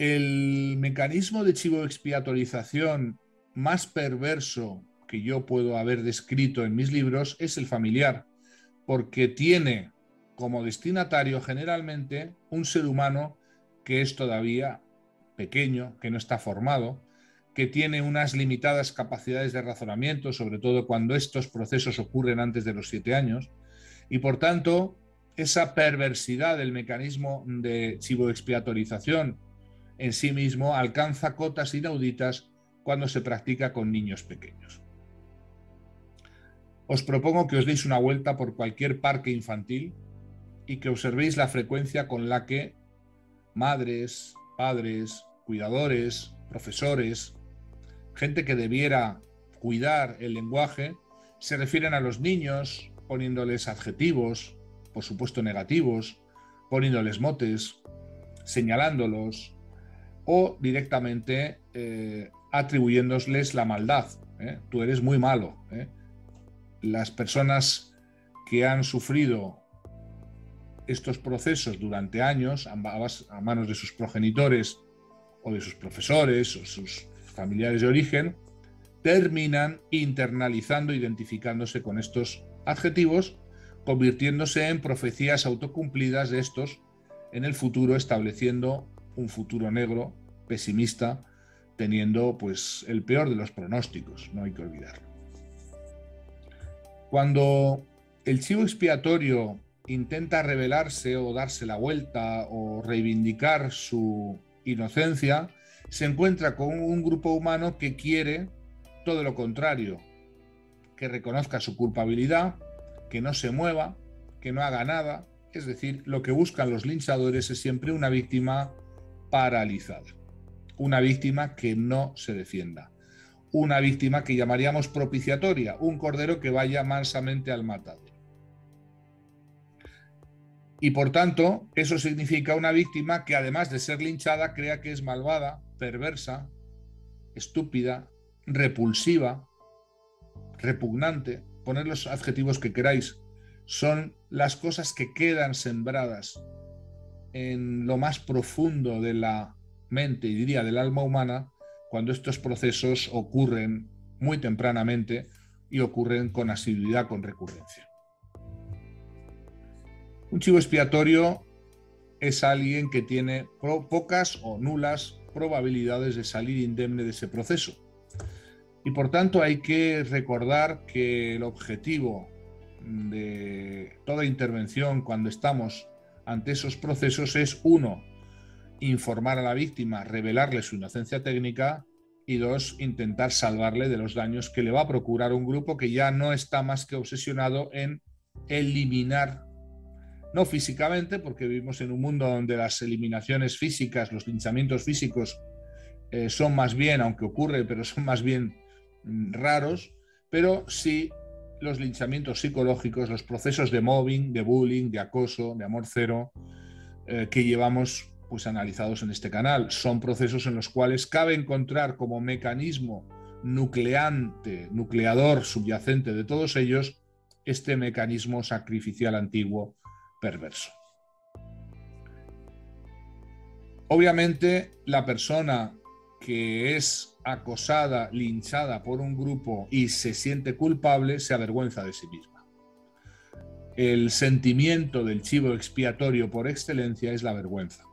El mecanismo de chivo-expiatorización más perverso que yo puedo haber descrito en mis libros es el familiar, porque tiene como destinatario generalmente un ser humano que es todavía pequeño, que no está formado, que tiene unas limitadas capacidades de razonamiento, sobre todo cuando estos procesos ocurren antes de los 7 años, y por tanto esa perversidad del mecanismo de chivo-expiatorización en sí mismo alcanza cotas inauditas cuando se practica con niños pequeños. Os propongo que os deis una vuelta por cualquier parque infantil y que observéis la frecuencia con la que madres, padres, cuidadores, profesores, gente que debiera cuidar el lenguaje, se refieren a los niños poniéndoles adjetivos, por supuesto negativos, poniéndoles motes, señalándolos o directamente atribuyéndoles la maldad. Tú eres muy malo. Las personas que han sufrido estos procesos durante años a manos de sus progenitores o de sus profesores o sus familiares de origen, terminan internalizando, identificándose con estos adjetivos, convirtiéndose en profecías autocumplidas de estos en el futuro, estableciendo un futuro negro, pesimista, teniendo pues el peor de los pronósticos, no hay que olvidarlo. Cuando el chivo expiatorio intenta rebelarse o darse la vuelta o reivindicar su inocencia, se encuentra con un grupo humano que quiere todo lo contrario, que reconozca su culpabilidad, que no se mueva, que no haga nada. Es decir, lo que buscan los linchadores es siempre una víctima paralizada, una víctima que no se defienda, una víctima que llamaríamos propiciatoria, un cordero que vaya mansamente al matadero. Y por tanto, eso significa una víctima que además de ser linchada crea que es malvada, perversa, estúpida, repulsiva, repugnante. Poned los adjetivos que queráis. Son las cosas que quedan sembradas en lo más profundo de la mente y diría del alma humana cuando estos procesos ocurren muy tempranamente y ocurren con asiduidad, con recurrencia. Un chivo expiatorio es alguien que tiene pocas o nulas probabilidades de salir indemne de ese proceso. Y por tanto hay que recordar que el objetivo de toda intervención cuando estamos ante esos procesos es, uno, informar a la víctima, revelarle su inocencia técnica y dos, intentar salvarle de los daños que le va a procurar un grupo que ya no está más que obsesionado en eliminar, no físicamente, porque vivimos en un mundo donde las eliminaciones físicas, los linchamientos físicos son más bien, aunque ocurre, pero son más bien raros, pero sí los linchamientos psicológicos, los procesos de mobbing, de bullying, de acoso, de amor cero, que llevamos pues analizados en este canal. Son procesos en los cuales cabe encontrar como mecanismo nucleador, subyacente de todos ellos, este mecanismo sacrificial antiguo perverso. Obviamente, la persona que es acosada, linchada por un grupo y se siente culpable, se avergüenza de sí misma. El sentimiento del chivo expiatorio por excelencia es la vergüenza.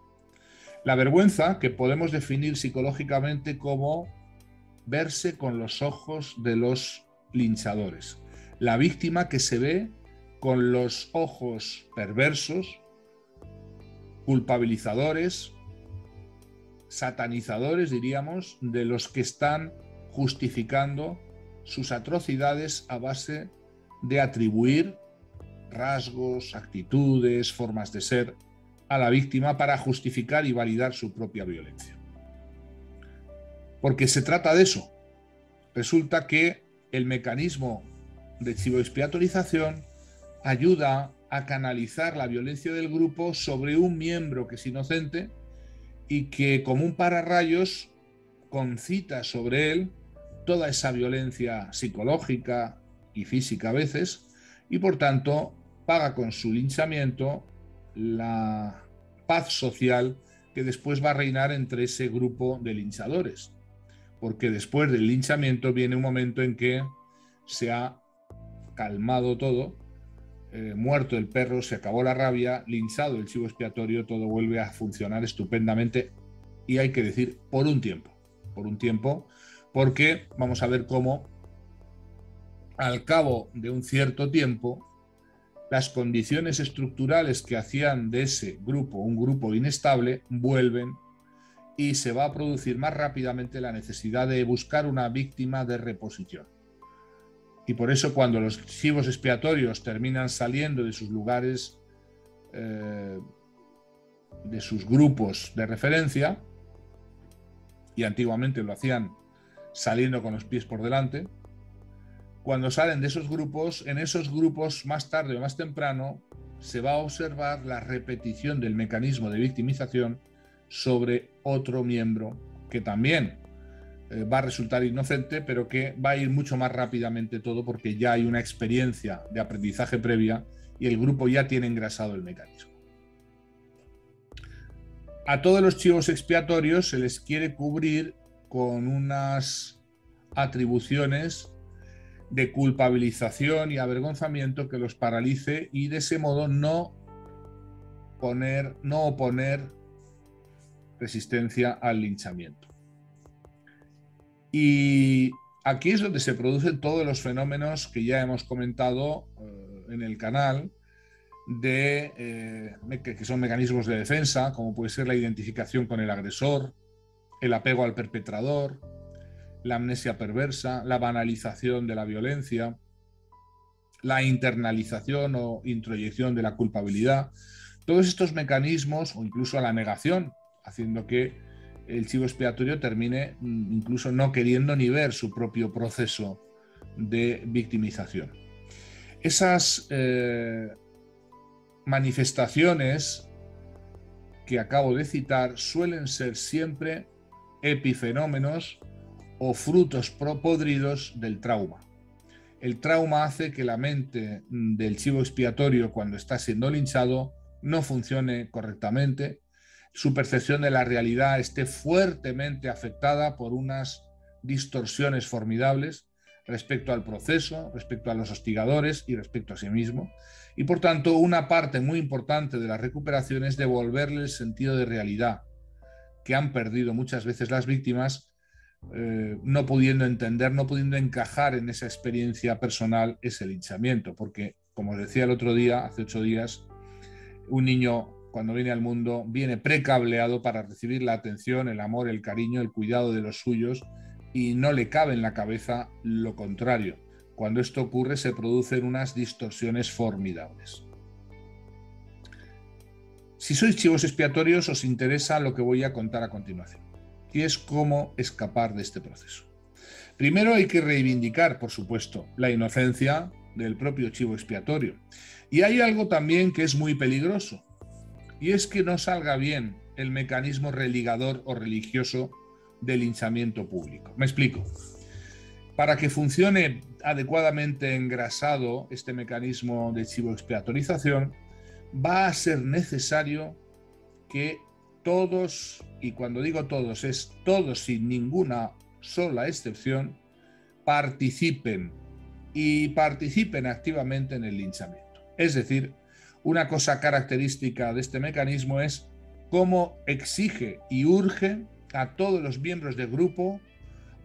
La vergüenza que podemos definir psicológicamente como verse con los ojos de los linchadores. La víctima que se ve con los ojos perversos, culpabilizadores, satanizadores, diríamos, de los que están justificando sus atrocidades a base de atribuir rasgos, actitudes, formas de ser a la víctima para justificar y validar su propia violencia. Porque se trata de eso. Resulta que el mecanismo de chivo-expiatorización ayuda a canalizar la violencia del grupo sobre un miembro que es inocente y que, como un pararrayos, concita sobre él toda esa violencia psicológica y física a veces, y por tanto paga con su linchamiento la paz social que después va a reinar entre ese grupo de linchadores, porque después del linchamiento viene un momento en que se ha calmado todo, muerto el perro, se acabó la rabia, linchado el chivo expiatorio, todo vuelve a funcionar estupendamente, y hay que decir por un tiempo, porque vamos a ver cómo al cabo de un cierto tiempo las condiciones estructurales que hacían de ese grupo un grupo inestable vuelven, y se va a producir más rápidamente la necesidad de buscar una víctima de reposición. Y por eso, cuando los chivos expiatorios terminan saliendo de sus lugares, de sus grupos de referencia, y antiguamente lo hacían saliendo con los pies por delante, cuando salen de esos grupos, en esos grupos más tarde o más temprano se va a observar la repetición del mecanismo de victimización sobre otro miembro que también va a resultar inocente, pero que va a ir mucho más rápidamente todo, porque ya hay una experiencia de aprendizaje previa y el grupo ya tiene engrasado el mecanismo. A todos los chivos expiatorios se les quiere cubrir con unas atribuciones de culpabilización y avergonzamiento que los paralice, y de ese modo no oponer resistencia al linchamiento. Y aquí es donde se producen todos los fenómenos que ya hemos comentado en el canal, que son mecanismos de defensa, como puede ser la identificación con el agresor, el apego al perpetrador, la amnesia perversa, la banalización de la violencia, la internalización o introyección de la culpabilidad. Todos estos mecanismos, o incluso la negación, haciendo que el chivo expiatorio termine incluso no queriendo ni ver su propio proceso de victimización. Esas manifestaciones que acabo de citar suelen ser siempre epifenómenos o frutos podridos del trauma. El trauma hace que la mente del chivo expiatorio, cuando está siendo linchado, no funcione correctamente, su percepción de la realidad esté fuertemente afectada por unas distorsiones formidables respecto al proceso, respecto a los hostigadores y respecto a sí mismo. Y por tanto, una parte muy importante de la recuperación es devolverle el sentido de realidad que han perdido muchas veces las víctimas, no pudiendo entender, no pudiendo encajar en esa experiencia personal ese linchamiento. Porque, como os decía el otro día, hace 8 días, un niño, cuando viene al mundo, viene precableado para recibir la atención, el amor, el cariño, el cuidado de los suyos, y no le cabe en la cabeza lo contrario. Cuando esto ocurre, se producen unas distorsiones formidables. Si sois chivos expiatorios, os interesa lo que voy a contar a continuación, y es cómo escapar de este proceso. Primero hay que reivindicar, por supuesto, la inocencia del propio chivo expiatorio. Y hay algo también que es muy peligroso, y es que no salga bien el mecanismo religador o religioso del linchamiento público. Me explico. Para que funcione adecuadamente engrasado este mecanismo de chivo expiatorización, va a ser necesario que todos, y cuando digo todos es todos sin ninguna sola excepción, participen activamente en el linchamiento. Es decir, una cosa característica de este mecanismo es cómo exige y urge a todos los miembros del grupo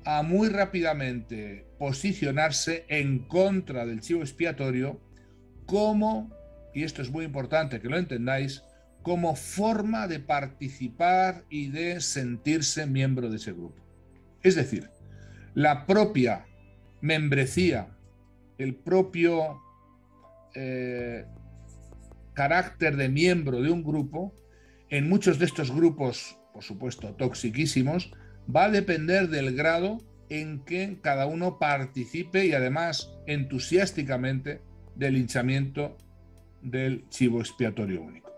a muy rápidamente posicionarse en contra del chivo expiatorio como, y esto es muy importante que lo entendáis, como forma de participar y de sentirse miembro de ese grupo. Es decir, la propia membresía, el propio carácter de miembro de un grupo, en muchos de estos grupos, por supuesto, toxiquísimos, va a depender del grado en que cada uno participe, y además entusiásticamente, del linchamiento del chivo expiatorio único.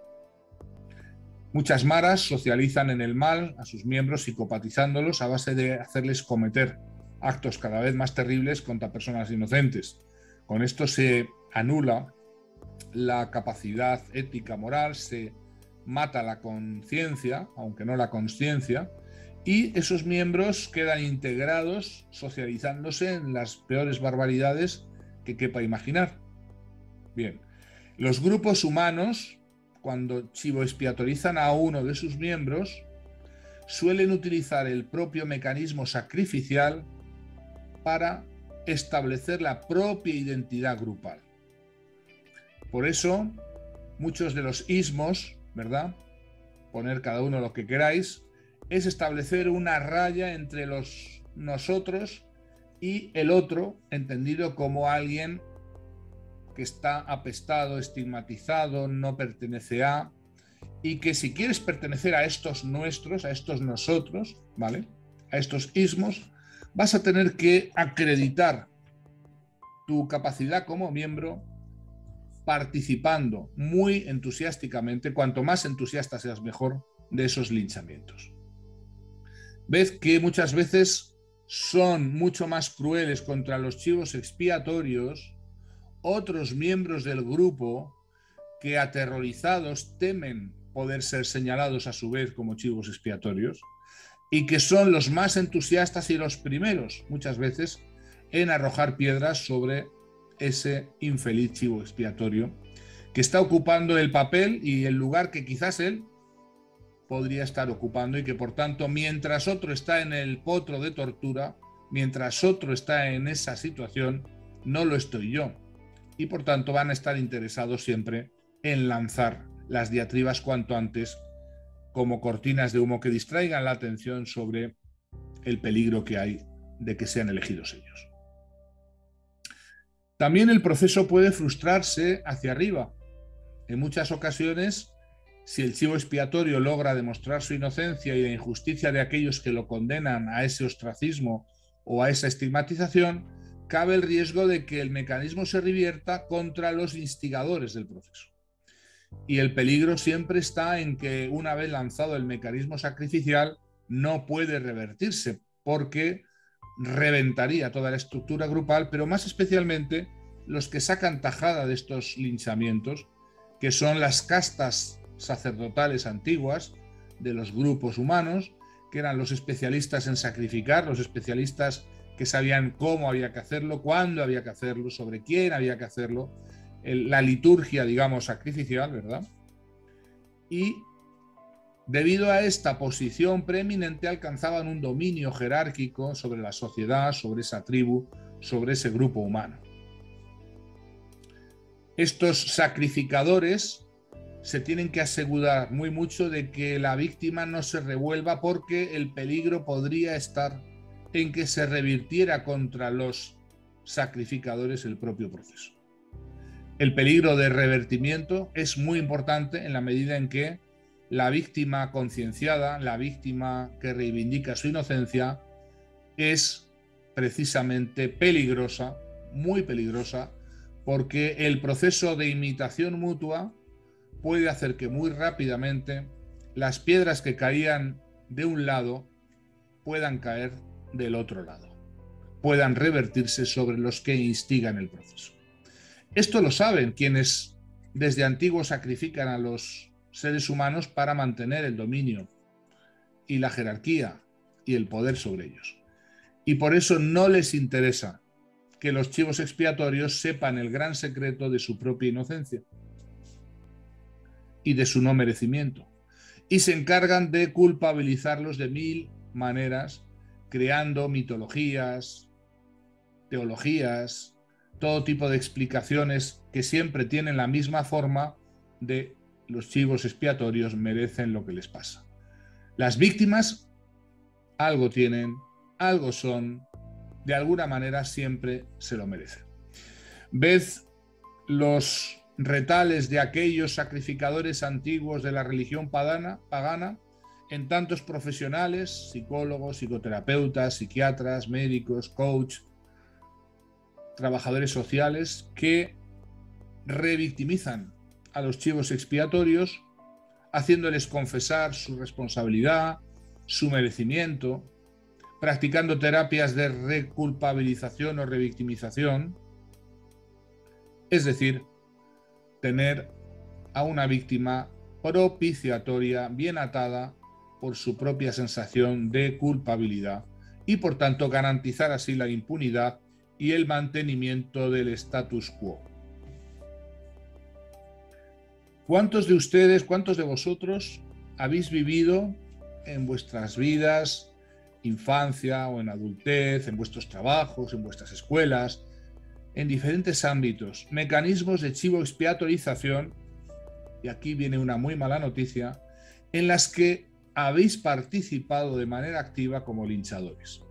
Muchas maras socializan en el mal a sus miembros, psicopatizándolos a base de hacerles cometer actos cada vez más terribles contra personas inocentes. Con esto se anula la capacidad ética moral, se mata la conciencia, aunque no la consciencia, y esos miembros quedan integrados, socializándose en las peores barbaridades que quepa imaginar. Bien, los grupos humanos, cuando chivoexpiatorizan a uno de sus miembros, suelen utilizar el propio mecanismo sacrificial para establecer la propia identidad grupal. Por eso, muchos de los ismos, ¿verdad?, poner cada uno lo que queráis, es establecer una raya entre los nosotros y el otro, entendido como alguien que está apestado, estigmatizado, no pertenece a, y que si quieres pertenecer a estos nuestros, a estos nosotros, ¿vale?, a estos ismos, vas a tener que acreditar tu capacidad como miembro participando muy entusiásticamente, cuanto más entusiasta seas mejor, de esos linchamientos. Ves que muchas veces son mucho más crueles contra los chivos expiatorios otros miembros del grupo que, aterrorizados, temen poder ser señalados a su vez como chivos expiatorios, y que son los más entusiastas y los primeros, muchas veces, en arrojar piedras sobre ese infeliz chivo expiatorio que está ocupando el papel y el lugar que quizás él podría estar ocupando, y que por tanto, mientras otro está en el potro de tortura, mientras otro está en esa situación, no lo estoy yo, y por tanto van a estar interesados siempre en lanzar las diatribas cuanto antes como cortinas de humo que distraigan la atención sobre el peligro que hay de que sean elegidos ellos. También el proceso puede frustrarse hacia arriba. En muchas ocasiones, si el chivo expiatorio logra demostrar su inocencia y la injusticia de aquellos que lo condenan a ese ostracismo o a esa estigmatización, cabe el riesgo de que el mecanismo se revierta contra los instigadores del proceso. Y el peligro siempre está en que, una vez lanzado el mecanismo sacrificial, no puede revertirse, porque reventaría toda la estructura grupal, pero más especialmente los que sacan tajada de estos linchamientos, que son las castas sacerdotales antiguas de los grupos humanos, que eran los especialistas en sacrificar, los especialistas que sabían cómo había que hacerlo, cuándo había que hacerlo, sobre quién había que hacerlo, la liturgia, digamos, sacrificial, ¿verdad? Y debido a esta posición preeminente alcanzaban un dominio jerárquico sobre la sociedad, sobre esa tribu, sobre ese grupo humano. Estos sacrificadores se tienen que asegurar muy mucho de que la víctima no se revuelva, porque el peligro podría estar en que se revirtiera contra los sacrificadores el propio proceso. El peligro de revertimiento es muy importante en la medida en que la víctima concienciada, la víctima que reivindica su inocencia, es precisamente peligrosa, muy peligrosa, porque el proceso de imitación mutua puede hacer que muy rápidamente las piedras que caían de un lado puedan caer del otro lado, puedan revertirse sobre los que instigan el proceso. Esto lo saben quienes desde antiguo sacrifican a los seres humanos para mantener el dominio y la jerarquía y el poder sobre ellos. Y por eso no les interesa que los chivos expiatorios sepan el gran secreto de su propia inocencia y de su no merecimiento, y se encargan de culpabilizarlos de mil maneras, creando mitologías, teologías, todo tipo de explicaciones que siempre tienen la misma forma de: los chivos expiatorios merecen lo que les pasa. Las víctimas algo tienen, algo son, de alguna manera siempre se lo merecen. Ved los retales de aquellos sacrificadores antiguos de la religión pagana en tantos profesionales, psicólogos, psicoterapeutas, psiquiatras, médicos, coach, trabajadores sociales, que revictimizan a los chivos expiatorios, haciéndoles confesar su responsabilidad, su merecimiento, practicando terapias de reculpabilización o revictimización, es decir, tener a una víctima propiciatoria bien atada por su propia sensación de culpabilidad y por tanto garantizar así la impunidad y el mantenimiento del status quo. ¿Cuántos de ustedes, cuántos de vosotros habéis vivido en vuestras vidas, infancia o en adultez, en vuestros trabajos, en vuestras escuelas, en diferentes ámbitos, mecanismos de chivo expiatorización, y aquí viene una muy mala noticia, en las que habéis participado de manera activa como linchadores?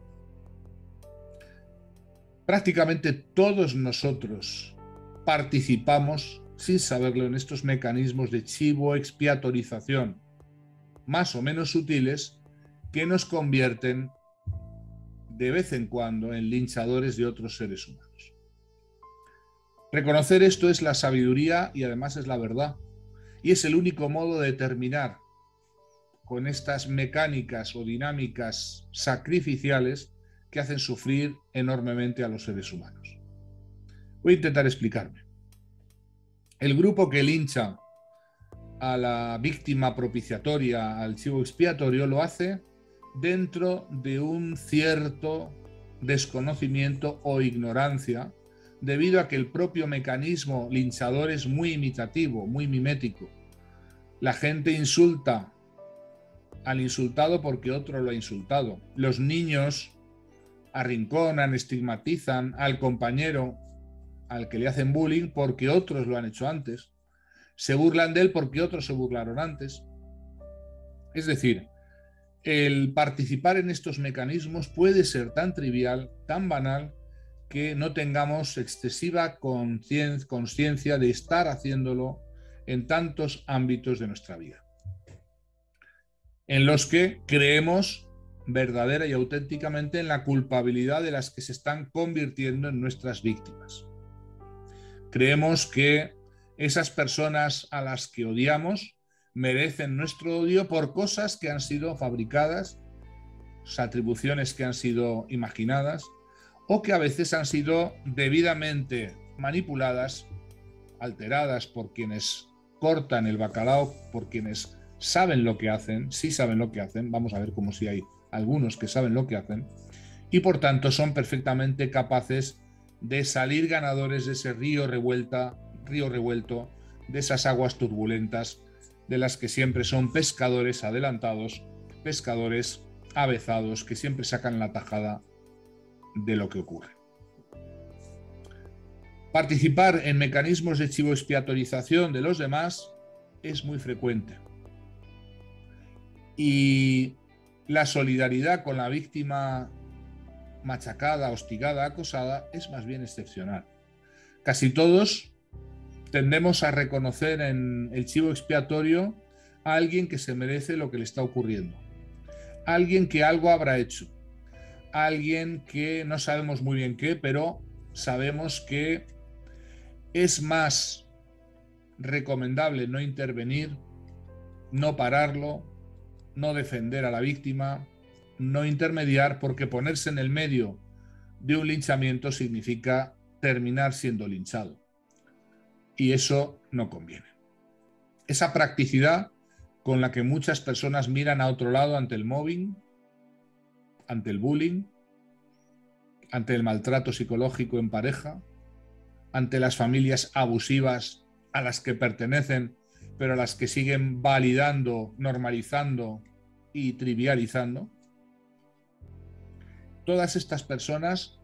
Prácticamente todos nosotros participamos sin saberlo en estos mecanismos de chivo expiatorización, más o menos sutiles, que nos convierten de vez en cuando en linchadores de otros seres humanos. Reconocer esto es la sabiduría y además es la verdad, y es el único modo de terminar con estas mecánicas o dinámicas sacrificiales que hacen sufrir enormemente a los seres humanos. Voy a intentar explicarme. El grupo que lincha a la víctima propiciatoria, al chivo expiatorio, lo hace dentro de un cierto desconocimiento o ignorancia, debido a que el propio mecanismo linchador es muy imitativo, muy mimético. La gente insulta al insultado porque otro lo ha insultado. Los niños arrinconan, estigmatizan al compañero al que le hacen bullying porque otros lo han hecho antes. Se burlan de él porque otros se burlaron antes. Es decir, el participar en estos mecanismos puede ser tan trivial, tan banal, que no tengamos excesiva conciencia de estar haciéndolo en tantos ámbitos de nuestra vida, en los que creemos verdadera y auténticamente en la culpabilidad de las que se están convirtiendo en nuestras víctimas. Creemos que esas personas a las que odiamos merecen nuestro odio por cosas que han sido fabricadas, atribuciones que han sido imaginadas o que a veces han sido debidamente manipuladas, alteradas por quienes cortan el bacalao, por quienes saben lo que hacen, sí saben lo que hacen, vamos a ver como si hay algunos que saben lo que hacen, y por tanto son perfectamente capaces de salir ganadores de ese río revuelto, de esas aguas turbulentas, de las que siempre son pescadores adelantados, pescadores avezados, que siempre sacan la tajada de lo que ocurre. Participar en mecanismos de chivo expiatorización de los demás es muy frecuente. Y la solidaridad con la víctima machacada, hostigada, acosada es más bien excepcional. Casi todos tendemos a reconocer en el chivo expiatorio a alguien que se merece lo que le está ocurriendo, alguien que algo habrá hecho, alguien que no sabemos muy bien qué, pero sabemos que es más recomendable no intervenir, no pararlo, no defender a la víctima, no intermediar, porque ponerse en el medio de un linchamiento significa terminar siendo linchado. Y eso no conviene. Esa practicidad con la que muchas personas miran a otro lado ante el mobbing, ante el bullying, ante el maltrato psicológico en pareja, ante las familias abusivas a las que pertenecen, pero a las que siguen validando, normalizando y trivializando. Todas estas personas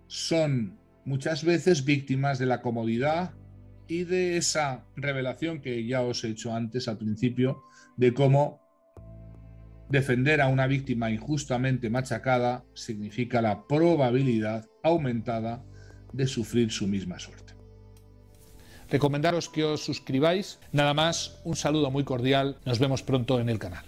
son muchas veces víctimas de la comodidad y de esa revelación que ya os he hecho antes al principio, de cómo defender a una víctima injustamente machacada significa la probabilidad aumentada de sufrir su misma suerte. Recomendaros que os suscribáis. Nada más, un saludo muy cordial. Nos vemos pronto en el canal.